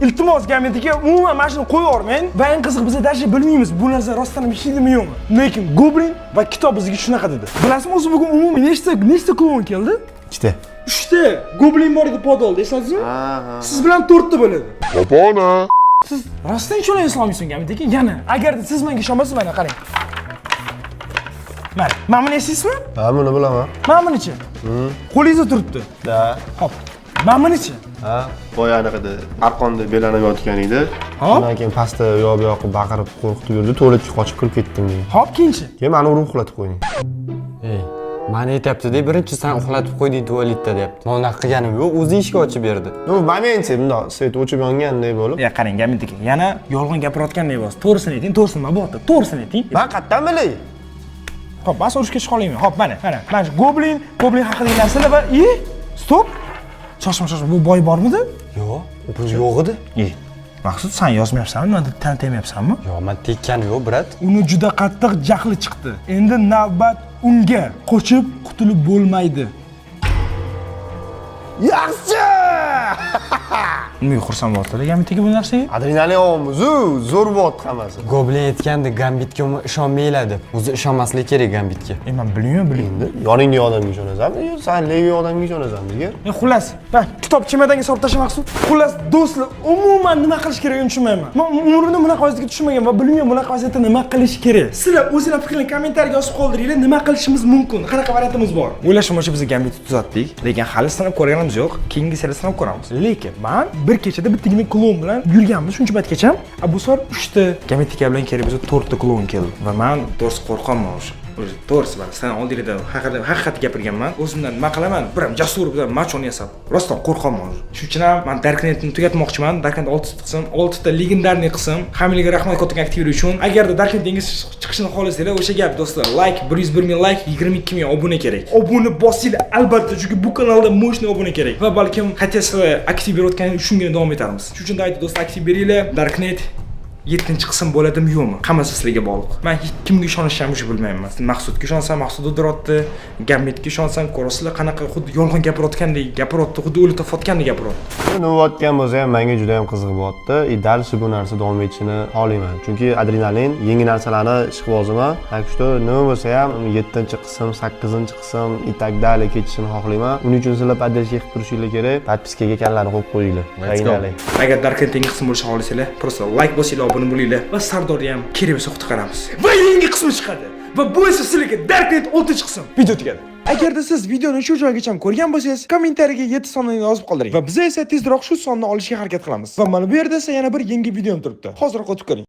iltimos gametiga umuman mana shuni qo'yib yubormang. Va eng qiziq biz даже bilmaymiz bu narsa rostdan ishlaydimi yo'qmi. Lekin Goblin va kitob bizga shunaqa dedi. Bilasizmi, o'zi bugun umuman nechta klon keldi? 2ta. 3ta. Goblin bor edi podolda, eslasizmi? Siz bilan 4ta bo'ladi. Opona. Siz rostdan ishonay islomiysan gametiga. Yana agarda siz menga ishonmasangiz mana qarang. Mana buni esingizmi? Ha, buni bilaman. Mana bunichi? Qo'lingizda turibdi. Da. Hop. Mana bunichi? Ha, boyanaqada arqonda belanib yotgan edi. Shundan keyin pastda yo'q baqirib qo'rqitib yurdi, tualetga qochib kirib ketdim deydi. Hop, keyinchi? Keyin meni urib uxlatib qo'yding. Mani aytibdi-da, birinchi sen uxlatib qo'yding tualetda deyapti. Men unaqa qilganim yo'q, o'zi eshik ochib berdi. Momentchi, bundoq svet o'chib yonganday bo'lib. Ya qarang, gametiga. Yana yolg'on gapirayotganday bo'lsa, to'g'risini ayting, to'g'risini nima bo'ldi? To'g'risini ayting. Men qayerdan bilay? Hop, men urushga chiqa olmayman. Hop, mana. Mana shu Goblin haqidagi narsalar va stop. Shoshma, bu boy bormidi? Yo'q, bu yo'q edi. Maqsud, sen yozmayapsanmi? Meni tanitmayapsanmi? Yo'q, men tekkani yo'q, brat. Uni juda qattiq jahli chiqdi. Endi navbat unga. Qochib qutulib bo'lmaydi. Yaxshi! Nimaga xursand bo'ldinglar gametiga bu narsaga? Adrenalin ovomiz, zo'r bo'lyapti hammasi. Goblin aytgandi, Gambitga ishonmanglar deb. O'zi ishonmaslik kerak Gambitga. Men bilmayman. Yoningdagi odamga ishonasanmi yo sen levi odamga ishonasanmi degan? Xullas, man kitob chemadanga solib tashlab maqsud. Xullas, do'stlar, umuman nima qilish kerakligini tushunmayman. Men umrimda bunaqa vaziyatga tushmagan va bilmayman bunaqa vaziyatda nima qilish kerak. Sizlar o'zingizlar fikringizni kommentariyaga yozib qoldiringlar, nima qilishimiz mumkin, qanaqa variantimiz bor. O'ylashimcha biz Gambitni tuzatdik, lekin hali sinab ko'rganimiz yo'q. Keyingi seriyada sinab ko'ramiz. Lekin men bir kechada bittagina klon bilan yurganmiz shuncha paytgacha. Bu safar 3 ta Gambitga bilan kerak bizga 4 ta klon keldi. Va men to'g'risi qo'rqaman o'sha. To'g'risi bor, sen oldingda haqiqat gapirganman. O'zimdan nima qilaman? Biram jasur bilan machon yasab, rostdan qo'rqaman. Shuning uchun ham men Darknetni tugatmoqchiman. Darknet 6 ta qism, 6 ta legendarniy qism. Hammaga rahmat katta aktivlari uchun. Agarda Darknet dengiz chiqishini xohlasanglar, o'sha gap do'stlar, like 101 ming like, 22 ming obuna kerak. Obuna bosinglar albatta, chunki bu kanalda mo'shni obuna kerak. Va balkim qaytasizlar aktiv berayotganingiz shungina davom etamiz. Shuning uchun aytdim do'stlar, aktiv beringlar. Darknet 7-qism bo'ladimi yo'qmi? Hammasi sizlarga bog'liq. Men hech kimga ishonishimni bilmayman. Maqsudga ishonsam, Maqsud udirotdi, Gambitga ishonsam, ko'rasizlar qanaqa xuddi yolg'on gapirayotgandek gapirayotdi, xuddi o'lib topayotgandek gapirayotdi. Nuvotgan bo'lsa ham menga juda ham qiziq bo'lyapti. Dal bu narsa davom etishini xohlayman. Chunki adrenalin, yangi narsalarni ishqiboziman. Akshto nima bo'lsa ham 7-qism, 8-qism и так далее ketishini xohlayman. Uning uchun sizlar поддержка qilib turishinglar kerak. Podpiskaga kanalni qo'yib qo'yinglar. Agar Darknet yangi qism bo'lishini xohlasanglar, просто like bosinglar, obuna bo'linglar va Sardorni ham kerak bo'lsa qutqaramiz. Va yangi qismi chiqadi. Va bu esa sizlarga Darknet 6-qism. Video tugadi. Agarda siz videoni shu joygacha ko'rgan bo'lsangiz, kommentariyaga 7 sonni yozib qoldiring. Va biz esa tezroq shu sonni olishga harakat qilamiz. Va mana bu yerda esa yana bir yangi videom turibdi. Hozir o'tib ko'ring.